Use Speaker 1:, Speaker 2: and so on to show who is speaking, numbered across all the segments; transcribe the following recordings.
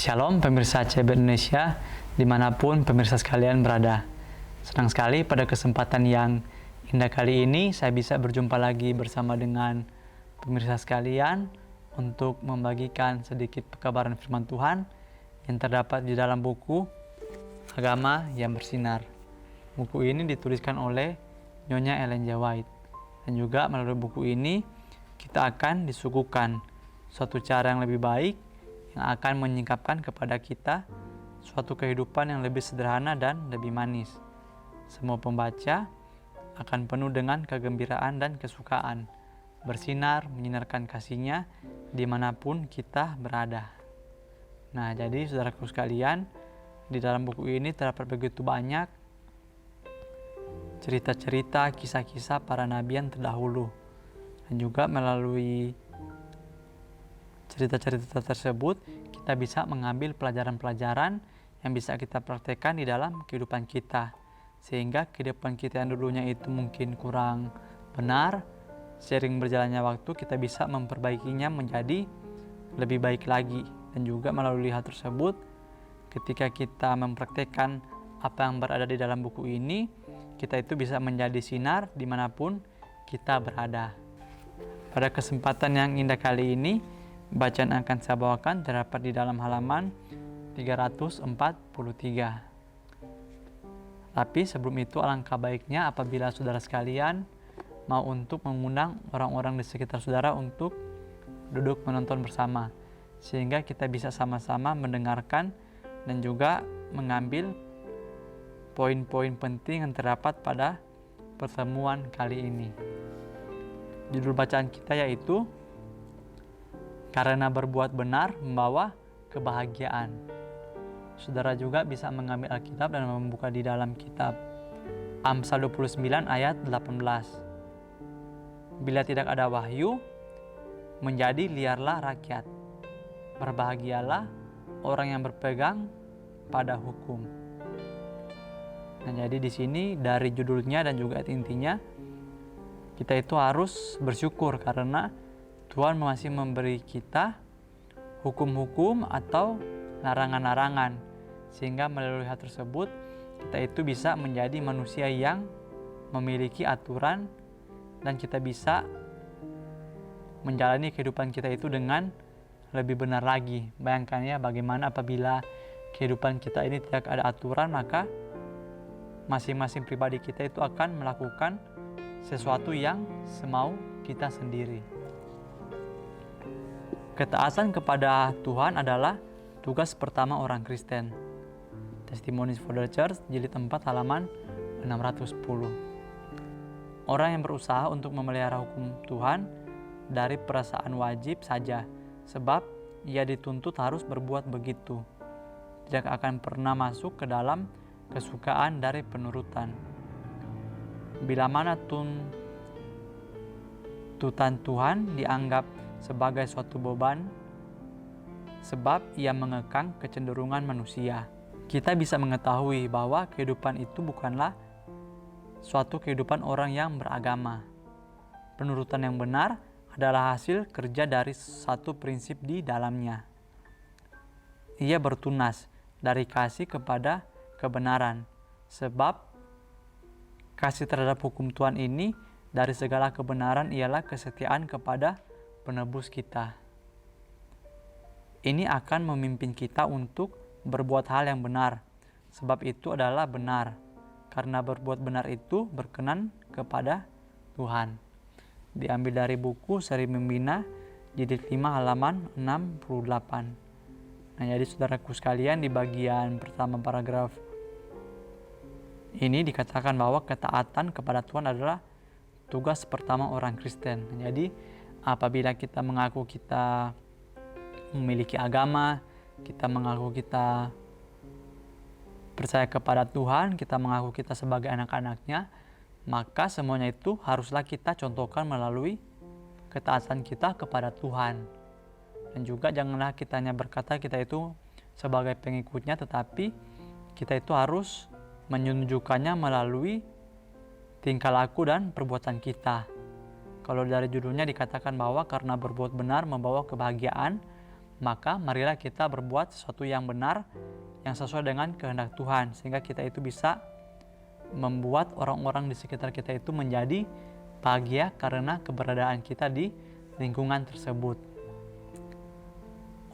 Speaker 1: Shalom pemirsa CB Indonesia, dimanapun pemirsa sekalian berada. Senang sekali pada kesempatan yang indah kali ini saya bisa berjumpa lagi bersama dengan pemirsa sekalian untuk membagikan sedikit pekabaran firman Tuhan yang terdapat di dalam buku Agama yang Bersinar. Buku ini dituliskan oleh Nyonya Ellen G. White, dan juga melalui buku ini kita akan disuguhkan suatu cara yang lebih baik yang akan menyingkapkan kepada kita suatu kehidupan yang lebih sederhana dan lebih manis. Semua pembaca akan penuh dengan kegembiraan dan kesukaan, bersinar menyinarkan kasihnya dimanapun kita berada. Nah, jadi saudaraku sekalian, di dalam buku ini terdapat begitu banyak cerita-cerita, kisah-kisah para nabi yang terdahulu, dan juga melalui cerita-cerita tersebut kita bisa mengambil pelajaran-pelajaran yang bisa kita praktekkan di dalam kehidupan kita, sehingga kehidupan kita yang dulunya itu mungkin kurang benar, seiring berjalannya waktu kita bisa memperbaikinya menjadi lebih baik lagi. Dan juga melalui hal tersebut, ketika kita mempraktekkan apa yang berada di dalam buku ini, kita itu bisa menjadi sinar dimanapun kita berada. Pada kesempatan yang indah kali ini, bacaan yang akan saya bawakan terdapat di dalam halaman 343. Tapi sebelum itu, alangkah baiknya apabila saudara sekalian mau untuk mengundang orang-orang di sekitar saudara untuk duduk menonton bersama, sehingga kita bisa sama-sama mendengarkan dan juga mengambil poin-poin penting yang terdapat pada pertemuan kali ini. Judul bacaan kita yaitu Karena berbuat benar membawa kebahagiaan. Saudara juga bisa mengambil Alkitab dan membuka di dalam kitab Amsal 29 ayat 18. Bila tidak ada wahyu, menjadi liarlah rakyat. Berbahagialah orang yang berpegang pada hukum. Nah, jadi di sini dari judulnya dan juga intinya, kita itu harus bersyukur karena Tuhan masih memberi kita hukum-hukum atau larangan-larangan, sehingga melalui hal tersebut kita itu bisa menjadi manusia yang memiliki aturan dan kita bisa menjalani kehidupan kita itu dengan lebih benar lagi. Bayangkan ya, bagaimana apabila kehidupan kita ini tidak ada aturan, maka masing-masing pribadi kita itu akan melakukan sesuatu yang semau kita sendiri. Ketaatan kepada Tuhan adalah tugas pertama orang Kristen. Testimonies for the Church, jilid 4 halaman 610. Orang yang berusaha untuk memelihara hukum Tuhan dari perasaan wajib saja, sebab ia dituntut harus berbuat begitu, tidak akan pernah masuk ke dalam kesukaan dari penurutan. Bila mana tuntutan Tuhan dianggap sebagai suatu beban, sebab ia mengekang kecenderungan manusia, kita bisa mengetahui bahwa kehidupan itu bukanlah suatu kehidupan orang yang beragama. Penurutan yang benar adalah hasil kerja dari satu prinsip di dalamnya. Ia bertunas dari kasih kepada kebenaran, sebab kasih terhadap hukum Tuhan ini dari segala kebenaran ialah kesetiaan kepada penebus kita. Ini akan memimpin kita untuk berbuat hal yang benar, sebab itu adalah benar, karena berbuat benar itu berkenan kepada Tuhan. Diambil dari buku Seri Membina, jilid 5 halaman 68. Nah, jadi saudaraku sekalian, di bagian pertama paragraf ini dikatakan bahwa ketaatan kepada Tuhan adalah tugas pertama orang Kristen. Jadi apabila kita mengaku kita memiliki agama, kita mengaku kita percaya kepada Tuhan, kita mengaku kita sebagai anak-anaknya, maka semuanya itu haruslah kita contohkan melalui ketaatan kita kepada Tuhan. Dan juga janganlah kita hanya berkata kita itu sebagai pengikutnya, tetapi kita itu harus menunjukkannya melalui tingkah laku dan perbuatan kita. Kalau dari judulnya dikatakan bahwa karena berbuat benar membawa kebahagiaan, maka marilah kita berbuat sesuatu yang benar, yang sesuai dengan kehendak Tuhan, sehingga kita itu bisa membuat orang-orang di sekitar kita itu menjadi bahagia karena keberadaan kita di lingkungan tersebut.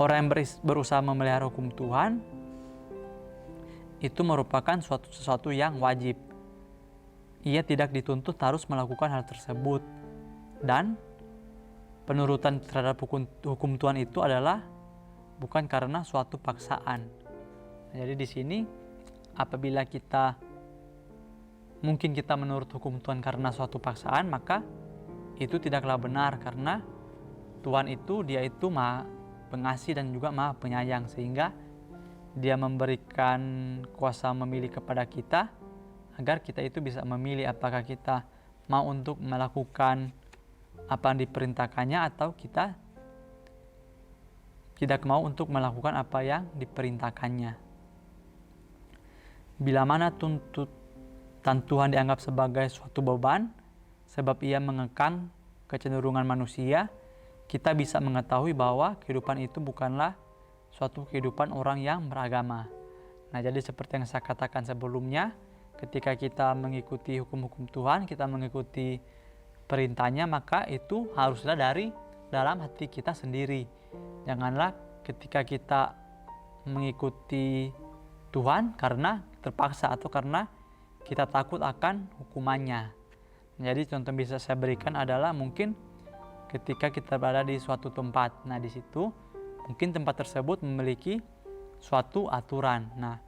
Speaker 1: Orang yang berusaha memelihara hukum Tuhan itu merupakan sesuatu yang wajib. Ia tidak dituntut harus melakukan hal tersebut, dan penurutan terhadap hukum Tuhan itu adalah bukan karena suatu paksaan. Jadi di sini apabila mungkin kita menurut hukum Tuhan karena suatu paksaan, maka itu tidaklah benar, karena Tuhan itu Dia itu Maha Pengasih dan juga Maha Penyayang, sehingga Dia memberikan kuasa memilih kepada kita agar kita itu bisa memilih apakah kita mau untuk melakukan apa yang diperintahkannya atau kita tidak mau untuk melakukan apa yang diperintahkannya. Bila mana tuntutan Tuhan dianggap sebagai suatu beban sebab ia mengekang kecenderungan manusia, kita bisa mengetahui bahwa kehidupan itu bukanlah suatu kehidupan orang yang beragama. Nah, jadi seperti yang saya katakan sebelumnya, ketika kita mengikuti hukum-hukum Tuhan, kita mengikuti perintahnya, maka itu haruslah dari dalam hati kita sendiri. Janganlah ketika kita mengikuti Tuhan karena terpaksa atau karena kita takut akan hukumannya. Jadi contoh bisa saya berikan adalah mungkin ketika kita berada di suatu tempat. Nah, di situ mungkin tempat tersebut memiliki suatu aturan. Nah,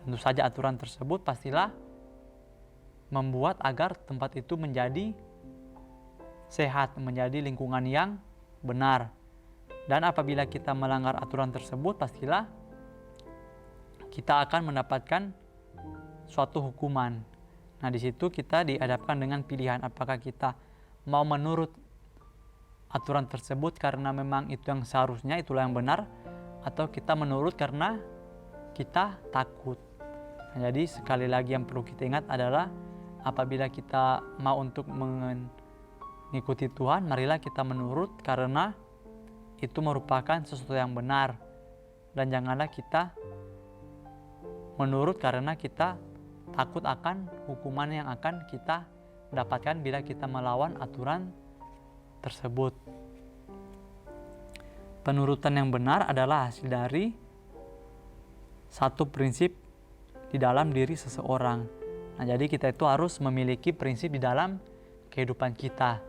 Speaker 1: tentu saja aturan tersebut pastilah membuat agar tempat itu menjadi sehat, menjadi lingkungan yang benar. Dan apabila kita melanggar aturan tersebut, pastilah kita akan mendapatkan suatu hukuman. Nah, di situ kita dihadapkan dengan pilihan apakah kita mau menurut aturan tersebut karena memang itu yang seharusnya, itulah yang benar, atau kita menurut karena kita takut. Nah, jadi sekali lagi yang perlu kita ingat adalah apabila kita mau untuk mengikuti Tuhan, marilah kita menurut karena itu merupakan sesuatu yang benar, dan janganlah kita menurut karena kita takut akan hukuman yang akan kita dapatkan bila kita melawan aturan tersebut. Penurutan yang benar adalah hasil dari satu prinsip di dalam diri seseorang. Nah, jadi kita itu harus memiliki prinsip di dalam kehidupan kita.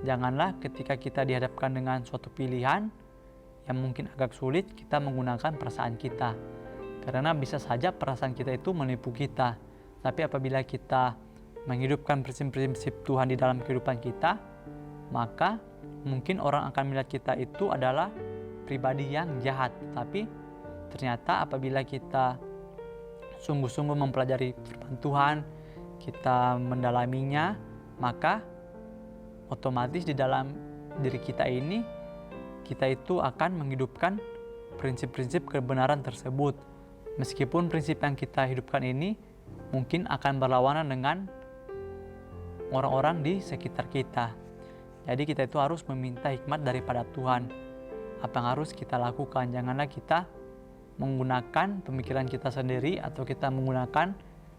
Speaker 1: Janganlah ketika kita dihadapkan dengan suatu pilihan yang mungkin agak sulit, kita menggunakan perasaan kita. Karena bisa saja perasaan kita itu menipu kita. Tapi apabila kita menghidupkan prinsip-prinsip Tuhan di dalam kehidupan kita, maka mungkin orang akan melihat kita itu adalah pribadi yang jahat. Tapi ternyata apabila kita sungguh-sungguh mempelajari firman Tuhan, kita mendalaminya, maka otomatis di dalam diri kita ini, kita itu akan menghidupkan prinsip-prinsip kebenaran tersebut. Meskipun prinsip yang kita hidupkan ini mungkin akan berlawanan dengan orang-orang di sekitar kita. Jadi kita itu harus meminta hikmat daripada Tuhan. Apa yang harus kita lakukan? Janganlah kita menggunakan pemikiran kita sendiri atau kita menggunakan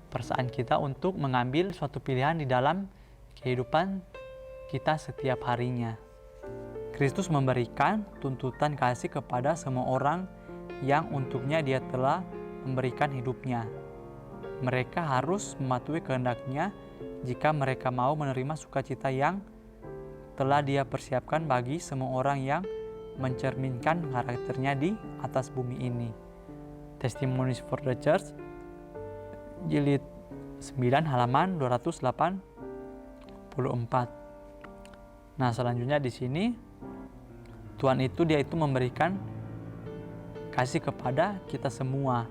Speaker 1: perasaan kita untuk mengambil suatu pilihan di dalam kehidupan kita setiap harinya. Kristus memberikan tuntutan kasih kepada semua orang yang untuknya Dia telah memberikan hidupnya. Mereka harus mematuhi kehendak-Nya jika mereka mau menerima sukacita yang telah Dia persiapkan bagi semua orang yang mencerminkan karakter-Nya di atas bumi ini. Testimonies for the Church, jilid 9 halaman 284. Nah, selanjutnya di sini Tuhan itu Dia itu memberikan kasih kepada kita semua.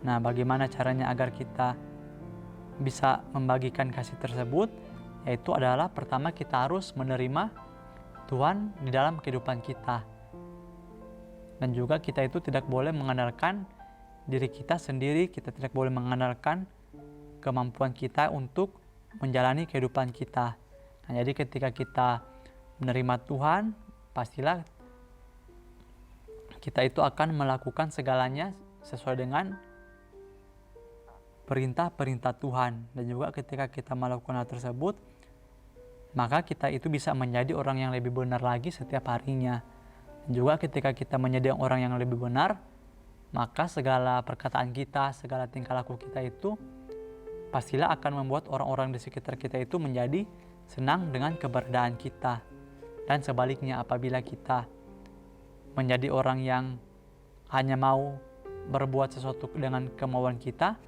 Speaker 1: Nah, bagaimana caranya agar kita bisa membagikan kasih tersebut? Yaitu adalah pertama kita harus menerima Tuhan di dalam kehidupan kita. Dan juga kita itu tidak boleh mengandalkan diri kita sendiri, kita tidak boleh mengandalkan kemampuan kita untuk menjalani kehidupan kita. Nah, jadi ketika kita menerima Tuhan, pastilah kita itu akan melakukan segalanya sesuai dengan perintah-perintah Tuhan. Dan juga ketika kita melakukan hal tersebut, maka kita itu bisa menjadi orang yang lebih benar lagi setiap harinya. Dan juga ketika kita menjadi orang yang lebih benar, maka segala perkataan kita, segala tingkah laku kita itu pastilah akan membuat orang-orang di sekitar kita itu menjadi senang dengan keberadaan kita. Dan sebaliknya, apabila kita menjadi orang yang hanya mau berbuat sesuatu dengan kemauan kita,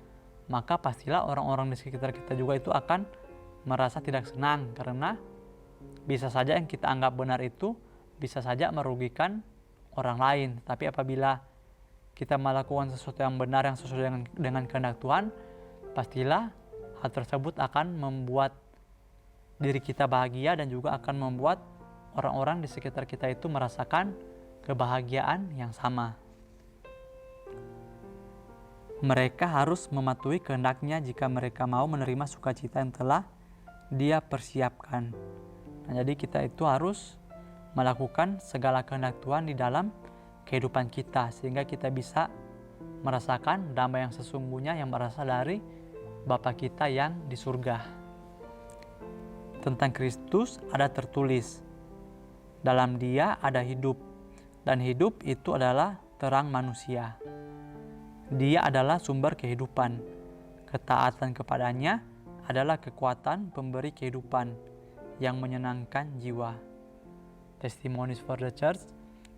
Speaker 1: maka pastilah orang-orang di sekitar kita juga itu akan merasa tidak senang, karena bisa saja yang kita anggap benar itu bisa saja merugikan orang lain. Tapi apabila kita melakukan sesuatu yang benar, yang sesuai dengan kehendak Tuhan, pastilah hal tersebut akan membuat diri kita bahagia dan juga akan membuat orang-orang di sekitar kita itu merasakan kebahagiaan yang sama. Mereka harus mematuhi kehendaknya jika mereka mau menerima sukacita yang telah Dia persiapkan. Nah, jadi kita itu harus melakukan segala kehendak Tuhan di dalam kehidupan kita, sehingga kita bisa merasakan damai yang sesungguhnya yang berasal dari Bapa kita yang di surga. Tentang Kristus ada tertulis, dalam Dia ada hidup, dan hidup itu adalah terang manusia. Dia adalah sumber kehidupan. Ketaatan kepadanya adalah kekuatan pemberi kehidupan yang menyenangkan jiwa. Testimonies for the Church,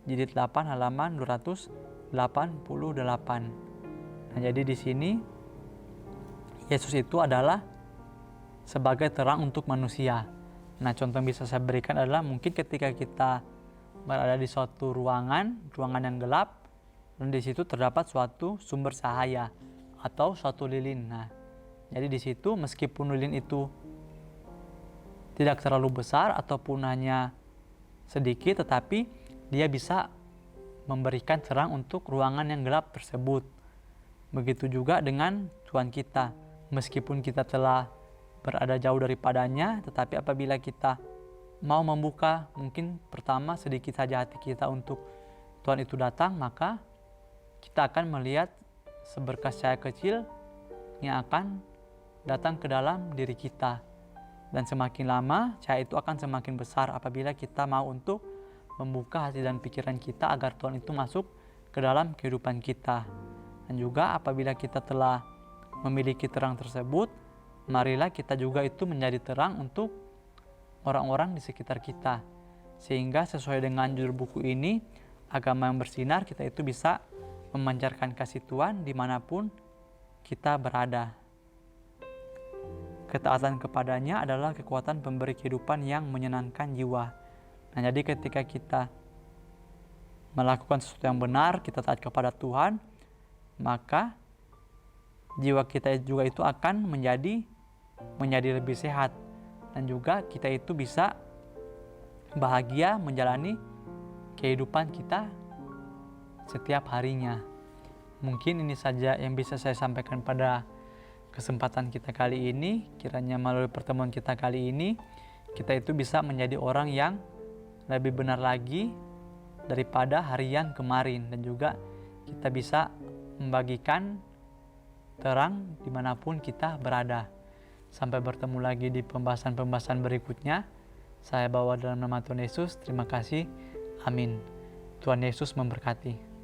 Speaker 1: jilid 8 halaman 288. Nah, jadi di sini Yesus itu adalah sebagai terang untuk manusia. Nah, contoh yang bisa saya berikan adalah mungkin ketika kita berada di suatu ruangan yang gelap, dan di situ terdapat suatu sumber cahaya atau suatu lilin. Nah, jadi di situ meskipun lilin itu tidak terlalu besar ataupun hanya sedikit, tetapi dia bisa memberikan terang untuk ruangan yang gelap tersebut. Begitu juga dengan Tuhan kita. Meskipun kita telah berada jauh daripadanya, tetapi apabila kita mau membuka mungkin pertama sedikit saja hati kita untuk Tuhan itu datang, maka kita akan melihat seberkas cahaya kecil yang akan datang ke dalam diri kita. Dan semakin lama cahaya itu akan semakin besar apabila kita mau untuk membuka hati dan pikiran kita agar Tuhan itu masuk ke dalam kehidupan kita. Dan juga apabila kita telah memiliki terang tersebut, marilah kita juga itu menjadi terang untuk orang-orang di sekitar kita. Sehingga sesuai dengan judul buku ini, Agama yang Bersinar, kita itu bisa memancarkan kasih Tuhan dimanapun kita berada. Ketaatan kepadanya adalah kekuatan pemberi kehidupan yang menyenangkan jiwa. Nah, jadi ketika kita melakukan sesuatu yang benar, kita taat kepada Tuhan, maka jiwa kita juga itu akan menjadi lebih sehat. Dan juga kita itu bisa bahagia menjalani kehidupan kita setiap harinya. Mungkin ini saja yang bisa saya sampaikan pada kesempatan kita kali ini. Kiranya melalui pertemuan kita kali ini, kita itu bisa menjadi orang yang lebih benar lagi daripada harian kemarin. Dan juga kita bisa membagikan terang dimanapun kita berada. Sampai bertemu lagi di pembahasan-pembahasan berikutnya. Saya bawa dalam nama Tuhan Yesus. Terima kasih. Amin. Tuhan Yesus memberkati.